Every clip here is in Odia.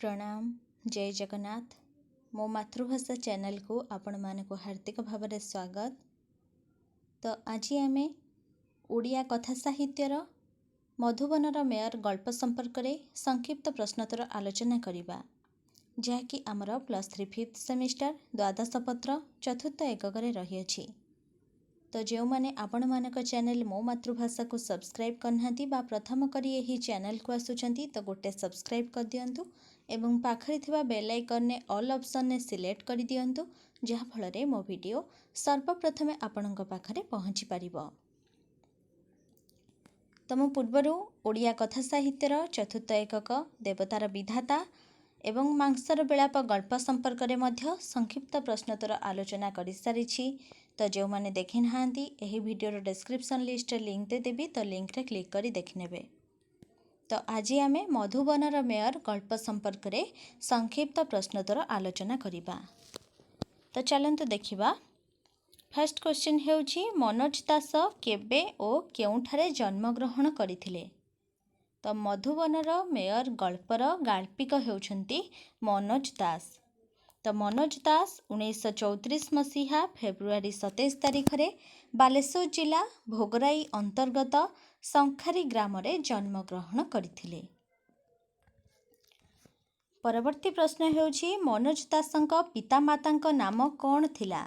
प्रणाम जय जगन्नाथ मो मातृभाषा चैनल को आपण मानक हार्दिक भाव स्वागत। तो आज आम ओडिया कथा साहित्यर मधुबनर मेयर गल्प संपर्क में संक्षिप्त प्रश्नोत्तर आलोचना करिबा, जहाँकि आमर +3 5th सेमिस्टर द्वादश पत्र चतुर्थ एकक रही अछि। तो जो मैंने आपण मानक चैनल मो मातृभाषा को सब्सक्राइब करना बा प्रथम करी यही चैनल को आसुचंती तो गोटे सब्सक्राइब कर दियंतु एवं पाखरे थिबा बेल आइकन ने ऑल ऑप्शन ने सिलेक्ट कर दियंतु, जहाँ फल मो वीडियो सर्वप्रथमे आपणक पाखरे पहुँची पारिबो। तम पूर्वर ओडिया कथा साहित्यर चतुर्थ एकक देवतार विधाता एवं मांसर बेलाप गल्प संपर्क में मध्य संक्षिप्त प्रश्नोत्तर आलोचना कर सारी। तो जो मैंने देखी ना यही वीडियोर डिस्क्रिप्शन लिस्ट लिंक दे देवी, तो लिंक रे क्लिक करी देखनेबे। तो आज आम मधुबनर मेयर गल्प संपर्क में संक्षिप्त प्रश्नोत्तर आलोचना करिबा। तो चलंतु देखिबा। फर्स्ट क्वेश्चन हेउछि मनोज दास केबे ओ केउठारे जन्मग्रहण करथिले। तो मधुबनर मेयर गल्पर गाल्पिक हेउछंती मनोज दास। तो मनोज दास 1934 मसीहा फेब्रुआरी 27 तारिख रे बालेश्वर जिला भोगराई अंतर्गत शंखारी ग्राम रे जन्मग्रहण करथिले। परवर्ती प्रश्न हेउछि मनोज दासंक पितामातांक नाम कौन थिला।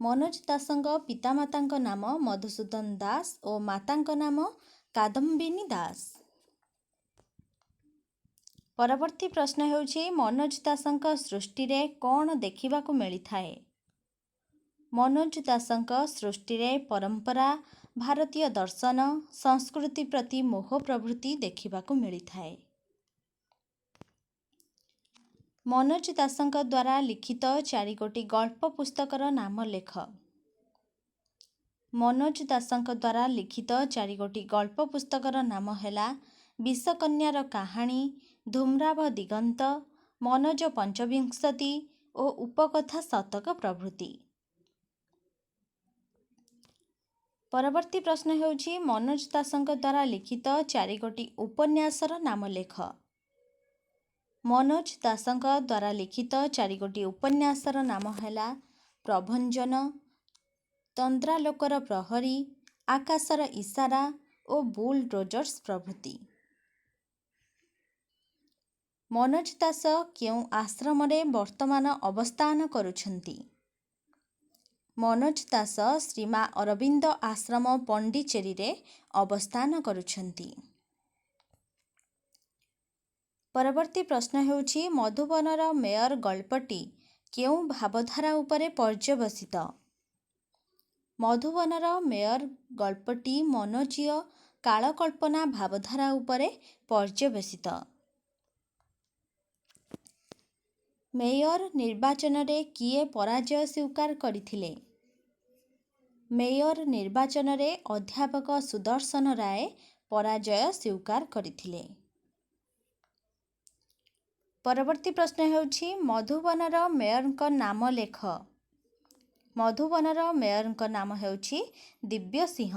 मनोज दासंक पितामातांक नाम मधुसूदन दास और मातांक नाम कादम्बिनी दास। परवर्ती प्रश्न हेउछि मनोज दासंक सृष्टि रे कौन देखिबाकू मिलिथाए। मनोज दासंक सृष्टि रे परंपरा, भारतीय दर्शन, संस्कृति प्रति मोह प्रवृत्ति देखिबाकू मिलिथाए। मनोज दासंक द्वारा लिखित 4 गोटी गल्प पुस्तकर नाम लेख। मनोज दासंक द्वारा लिखित 4 गोटी गल्प पुस्तकर नाम हैला विषकन्यार कहानी, धूम्राभ दिगंत, मनोज पंचविंशति और उपकथा शतक प्रभृति। परवर्ती प्रश्न हेउछि मनोज दासंक द्वारा लिखित 4 गोटी उपन्यासर नाम लेख। मनोज दासंक द्वारा लिखित 4 गोटी उपन्यासर नाम हैला प्रभंजन, तंद्रालोकर प्रहरी, आकाशर इशारा और बुलडोजर्स प्रभृति। मनोज दास केउ आश्रम रे वर्तमान अवस्थान करुछंती। मनोज दास श्रीमा अरविंद आश्रम पंडिचेरी रे अवस्थान करुछंती। परवर्ती प्रश्न हेउछि मधुबनर मेयर गल्पटी केउ भावधारा उपरे पर्यवसित। मधुबनर मेयर गल्पटी मनोजीय कालकल्पना भावधारा उपरे पर्यवसित। मेयर निर्वाचन रे किए पराजय स्वीकार करथिले। मेयर निर्वाचन रे अध्यापक सुदर्शन राय पराजय स्वीकार करथिले। परवर्ती प्रश्न हेउछि मधुबनर मेयरक नाम लेख। मधुबनर मेयरक नाम हेउछि दिव्य सिंह।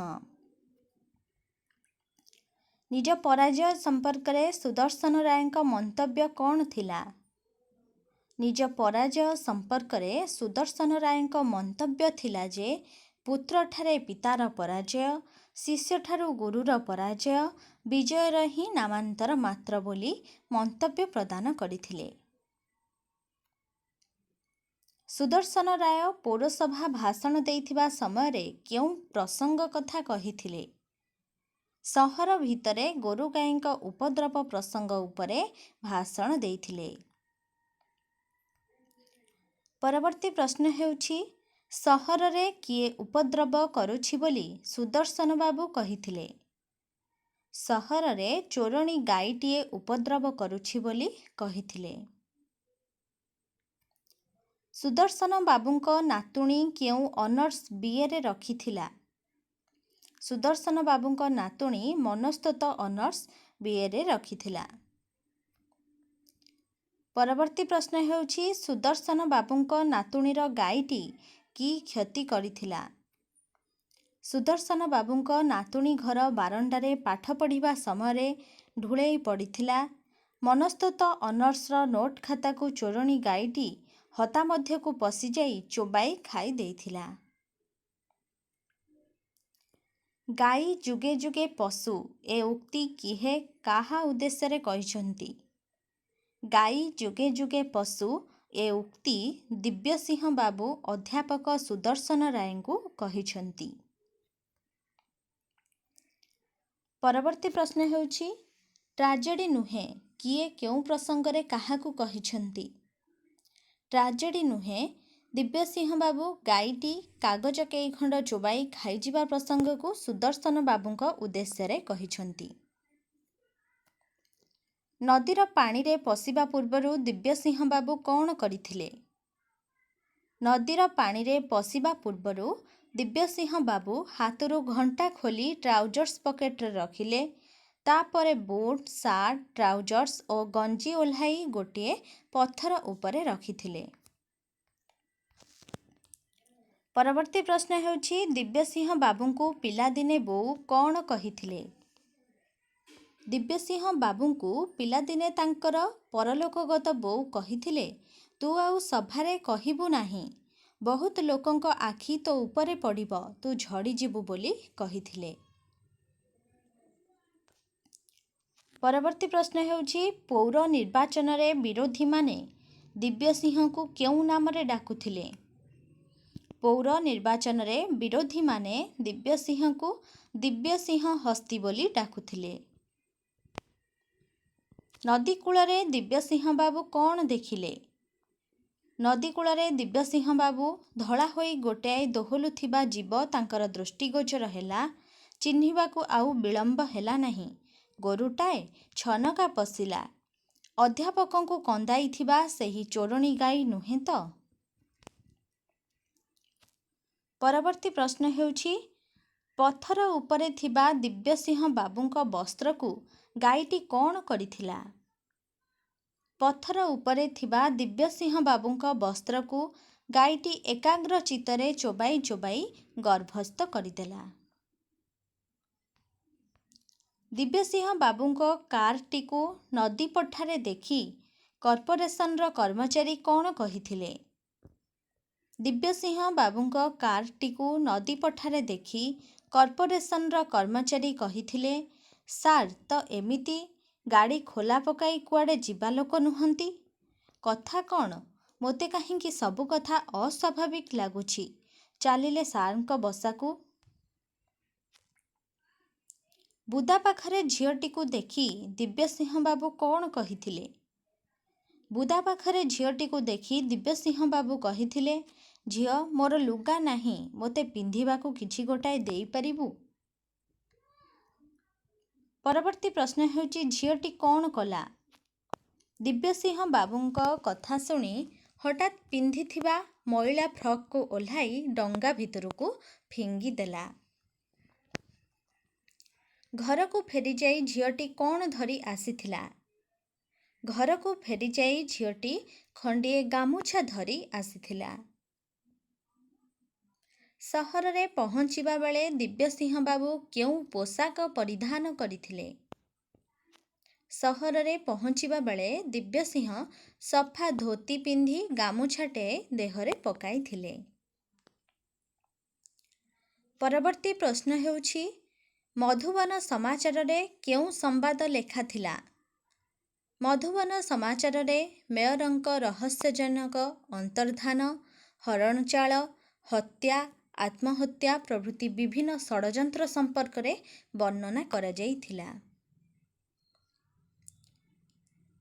निज पराजय संपर्क में सुदर्शन रायक मंतव्य कौन थिला। निज पराजय संपर्क में सुदर्शन रायक मंतव्य थिला जे पुत्र ठारे पितार पराजय, शिष्य ठारू गुरुर पराजय, विजयर ही नामांतर मात्र बोली मंतव्य प्रदान करथिले। सुदर्शन राय पौरसभा भाषण देइथिबा समय रे केउ प्रसंग कथा कहिथिले। सहर भितरे गोरु गाईंक उपद्रव प्रसंग उपरे भाषण देइथिले। परवर्ती प्रश्न हेउछि सहर रे किए उपद्रव करुछि बोली सुदर्शन बाबू कहिथिले। सहर रे चोरणी गाईटीए उपद्रव करुछि बोली कहिथिले। सुदर्शन बाबूंक नातुणी केउ ऑनर्स बीए रे रखिथिला। सुदर्शन बाबूंक नातुणी मनस्तत्व ऑनर्स बीए रे रखिथिला। परवर्ती प्रश्न हेउछि सुदर्शन बाबूंक नातुणीर गाईटी की क्षति करिथिला। सुदर्शन बाबूंक नातुणी घर बारंडारे पाठ पढ़िबा समय ढुळेई पड़िथिला ମନସ୍ତତ୍ୱ ଅନର୍ସର ନୋଟ୍ ଖାତାକୁ ଚୋରଣୀ ଗାଈଟି ହତା ମଧ୍ୟକୁ ପଶିଯାଇ ଚୋବାଇ ଖାଇ ଦେଇଥିଲା। ଗାଈ ଯୁଗେ ଯୁଗେ ପଶୁ ଏ ଉକ୍ତି କିଏ କାହା ଉଦ୍ଦେଶ୍ୟରେ କହିଛନ୍ତି? ଗାଈ ଯୁଗେ ଯୁଗେ ପଶୁ ଏ ଉକ୍ତି ଦିବ୍ୟସିଂହ ବାବୁ ଅଧ୍ୟାପକ ସୁଦର୍ଶନ ରାୟଙ୍କୁ କହିଛନ୍ତି। ପରବର୍ତ୍ତୀ ପ୍ରଶ୍ନ ହେଉଛି ଟ୍ରାଜେଡି ନୁହେଁ କିଏ କେଉଁ ପ୍ରସଙ୍ଗରେ କାହାକୁ କହିଛନ୍ତି? ଟ୍ରାଜେଡି ନୁହେଁ ଦିବ୍ୟସିଂହ ବାବୁ ଗାଈଟି କାଗଜ କେଇଖଣ୍ଡ ଚୋବାଇ ଖାଇଯିବା ପ୍ରସଙ୍ଗକୁ ସୁଦର୍ଶନ ବାବୁଙ୍କ ଉଦ୍ଦେଶ୍ୟରେ କହିଛନ୍ତି। ନଦୀର ପାଣିରେ ପଶିବା ପୂର୍ବରୁ ଦିବ୍ୟସିଂହ ବାବୁ କ'ଣ କରିଥିଲେ? ନଦୀର ପାଣିରେ ପଶିବା ପୂର୍ବରୁ ଦିବ୍ୟସିଂହ ବାବୁ ହାତରୁ ଘଣ୍ଟା ଖୋଲି ଟ୍ରାଉଜର୍ସ ପକେଟରେ ରଖିଲେ। ତାପରେ ବୁଟ, ସାର୍ଟ, ଟ୍ରାଉଜର୍ସ ଓ ଗଞ୍ଜି ଓହ୍ଲାଇ ଗୋଟିଏ ପଥର ଉପରେ ରଖିଥିଲେ। ପରବର୍ତ୍ତୀ ପ୍ରଶ୍ନ ହେଉଛି ଦିବ୍ୟସିଂହ ବାବୁଙ୍କୁ ପିଲାଦିନେ ବୋଉ କ'ଣ କହିଥିଲେ? ଦିବ୍ୟସିଂହ ବାବୁଙ୍କୁ ପିଲାଦିନେ ତାଙ୍କର ପରଲୋକଗତ ବୋଉ କହିଥିଲେ, ତୁ ଆଉ ସଭାରେ କହିବୁ ନାହିଁ। ବହୁତ ଲୋକଙ୍କ ଆଖି ତୋ ଉପରେ ପଡ଼ିବ, ତୁ ଝଡ଼ିଯିବୁ ବୋଲି କହିଥିଲେ। ପରବର୍ତ୍ତୀ ପ୍ରଶ୍ନ ହେଉଛି ପୌର ନିର୍ବାଚନରେ ବିରୋଧୀମାନେ ଦିବ୍ୟସିଂହଙ୍କୁ କେଉଁ ନାମରେ ଡାକୁଥିଲେ? ପୌର ନିର୍ବାଚନରେ ବିରୋଧୀମାନେ ଦିବ୍ୟସିଂହଙ୍କୁ ଦିବ୍ୟସିଂହ ହସ୍ତି ବୋଲି ଡାକୁଥିଲେ। ନଦୀ କୂଳରେ ଦିବ୍ୟସିଂହ ବାବୁ କ'ଣ ଦେଖିଲେ? ନଦୀ କୂଳରେ ଦିବ୍ୟସିଂହ ବାବୁ ଧଳା ହୋଇ ଗୋଟାଏ ଦୋହଲୁଥିବା ଜୀବ ତାଙ୍କର ଦୃଷ୍ଟିଗୋଚର ହେଲା। ଚିହ୍ନିବାକୁ ଆଉ ବିଳମ୍ବ ହେଲା ନାହିଁ। ଗୋରୁଟାଏ ଛନକା ପଶିଲା। ଅଧ୍ୟାପକଙ୍କୁ କନ୍ଦାଇଥିବା ସେହି ଚୋରଣୀ ଗାଈ ନୁହେଁ ତ? ପରବର୍ତ୍ତୀ ପ୍ରଶ୍ନ ହେଉଛି ପଥର ଉପରେ ଥିବା ଦିବ୍ୟସିଂହ ବାବୁଙ୍କ ବସ୍ତ୍ରକୁ ଗାଈଟି କ'ଣ କରିଥିଲା? ପଥର ଉପରେ ଥିବା ଦିବ୍ୟସିଂହ ବାବୁଙ୍କ ବସ୍ତ୍ରକୁ ଗାଈଟି ଏକାଗ୍ର ଚିତ୍ତରେ ଚୋବାଇ ଚୋବାଇ ଗର୍ଭସ୍ଥ କରିଦେଲା। ଦିବ୍ୟସିଂହ ବାବୁଙ୍କ କାର୍ଟିକୁ ନଦୀ ପଠାରେ ଦେଖି କର୍ପୋରେସନର କର୍ମଚାରୀ କ'ଣ କହିଥିଲେ? ଦିବ୍ୟସିଂହ ବାବୁଙ୍କ କାର୍ଟିକୁ ନଦୀ ପଠାରେ ଦେଖି କର୍ପୋରେସନର କର୍ମଚାରୀ କହିଥିଲେ, ସାର୍ ତ ଏମିତି ଗାଡ଼ି ଖୋଲା ପକାଇ କୁଆଡ଼େ ଯିବା ଲୋକ ନୁହନ୍ତି। କଥା କ'ଣ? ମୋତେ କାହିଁକି ସବୁ କଥା ଅସ୍ୱାଭାବିକ ଲାଗୁଛି। ଚାଲିଲେ ସାର୍ଙ୍କ ବସାକୁ। ବୁଦା ପାଖରେ ଝିଅଟିକୁ ଦେଖି ଦିବ୍ୟସିଂହ ବାବୁ କ'ଣ କହିଥିଲେ? ବୁଦା ପାଖରେ ଝିଅଟିକୁ ଦେଖି ଦିବ୍ୟସିଂହ ବାବୁ କହିଥିଲେ, ଝିଅ ମୋର ଲୁଗା ନାହିଁ, ମୋତେ ପିନ୍ଧିବାକୁ କିଛି ଗୋଟାଏ ଦେଇପାରିବୁ? ପରବର୍ତ୍ତୀ ପ୍ରଶ୍ନ ହେଉଛି ଝିଅଟି କ'ଣ କଲା? ଦିବ୍ୟସିଂହ ବାବୁଙ୍କ କଥା ଶୁଣି ହଠାତ୍ ପିନ୍ଧିଥିବା ମଇଳା ଫ୍ରକକୁ ଓହ୍ଲାଇ ଡଙ୍ଗା ଭିତରକୁ ଫିଙ୍ଗିଦେଲା। ଘରକୁ ଫେରିଯାଇ ଝିଅଟି କ'ଣ ଧରି ଆସିଥିଲା? ଘରକୁ ଫେରିଯାଇ ଝିଅଟି ଖଣ୍ଡିଏ ଗାମୁଛା ଧରି ଆସିଥିଲା। ସହରରେ ପହଞ୍ଚିବା ବେଳେ ଦିବ୍ୟସିଂହ ବାବୁ କେଉଁ ପୋଷାକ ପରିଧାନ କରିଥିଲେ? ସହରରେ ପହଞ୍ଚିବା ବେଳେ ଦିବ୍ୟସିଂହ ସଫା ଧୋତି ପିନ୍ଧି ଗାମୁଛାଟିଏ ଦେହରେ ପକାଇଥିଲେ। ପରବର୍ତ୍ତୀ ପ୍ରଶ୍ନ ହେଉଛି ମଧୁବନ ସମାଚାରରେ କେଉଁ ସମ୍ବାଦ ଲେଖାଥିଲା? ମଧୁବନ ସମାଚାରରେ ମେୟରଙ୍କ ରହସ୍ୟଜନକ ଅନ୍ତର୍ଦ୍ଧାନ, ହରଣଚାଳ, ହତ୍ୟା, ଆତ୍ମହତ୍ୟା ପ୍ରଭୃତି ବିଭିନ୍ନ ଷଡ଼ଯନ୍ତ୍ର ସମ୍ପର୍କରେ ବର୍ଣ୍ଣନା କରାଯାଇଥିଲା।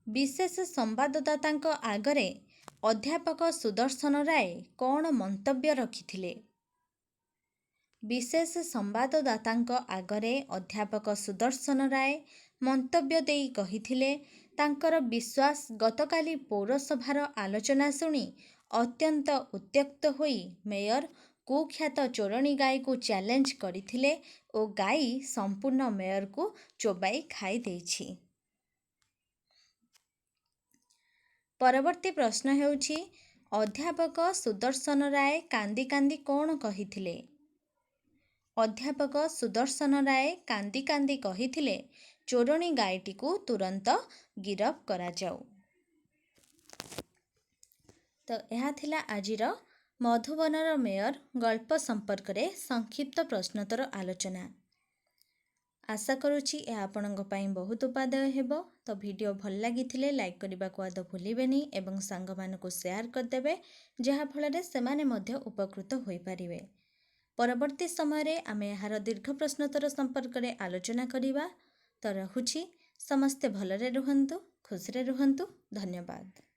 ବିଶେଷ ସମ୍ବାଦଦାତାଙ୍କ ଆଗରେ ଅଧ୍ୟାପକ ସୁଦର୍ଶନ ରାୟ କ'ଣ ମନ୍ତବ୍ୟ ରଖିଥିଲେ? ବିଶେଷ ସମ୍ବାଦଦାତାଙ୍କ ଆଗରେ ଅଧ୍ୟାପକ ସୁଦର୍ଶନ ରାୟ ମନ୍ତବ୍ୟ ଦେଇ କହିଥିଲେ, ତାଙ୍କର ବିଶ୍ୱାସ ଗତକାଲି ପୌରସଭାର ଆଲୋଚନା ଶୁଣି ଅତ୍ୟନ୍ତ ଉତ୍ତ୍ୟକ୍ତ ହୋଇ ମେୟର କୁଖ୍ୟାତ ଚୋରଣୀ ଗାଈକୁ ଚ୍ୟାଲେଞ୍ଜ କରିଥିଲେ ଓ ଗାଈ ସମ୍ପୂର୍ଣ୍ଣ ମେୟରକୁ ଚୋବାଇ ଖାଇଦେଇଛି। ପରବର୍ତ୍ତୀ ପ୍ରଶ୍ନ ହେଉଛି ଅଧ୍ୟାପକ ସୁଦର୍ଶନ ରାୟ କାନ୍ଦି କାନ୍ଦି କ'ଣ କହିଥିଲେ? ଅଧ୍ୟାପକ ସୁଦର୍ଶନ ରାୟ କାନ୍ଦି କାନ୍ଦି କହିଥିଲେ, ଚୋରଣୀ ଗାଈଟିକୁ ତୁରନ୍ତ ଗିରଫ କରାଯାଉ। ତ ଏହା ଥିଲା ଆଜିର ମଧୁବନର ମେୟର ଗଳ୍ପ ସମ୍ପର୍କରେ ସଂକ୍ଷିପ୍ତ ପ୍ରଶ୍ନୋତ୍ତର ଆଲୋଚନା। ଆଶା କରୁଛି ଏହା ଆପଣଙ୍କ ପାଇଁ ବହୁତ ଉପାଦେୟ ହେବ। ତ ଭିଡ଼ିଓ ଭଲ ଲାଗିଥିଲେ ଲାଇକ୍ କରିବାକୁ ଆଦୌ ଭୁଲିବେନି ଏବଂ ସାଙ୍ଗମାନଙ୍କୁ ସେୟାର କରିଦେବେ, ଯାହାଫଳରେ ସେମାନେ ମଧ୍ୟ ଉପକୃତ ହୋଇପାରିବେ। ପରବର୍ତ୍ତୀ ସମୟରେ ଆମେ ଏହାର ଦୀର୍ଘ ପ୍ରଶ୍ନୋତ୍ତର ସମ୍ପର୍କରେ ଆଲୋଚନା କରିବା। ତ ରହୁଛି, ସମସ୍ତେ ଭଲରେ ରୁହନ୍ତୁ, ଖୁସିରେ ରୁହନ୍ତୁ। ଧନ୍ୟବାଦ।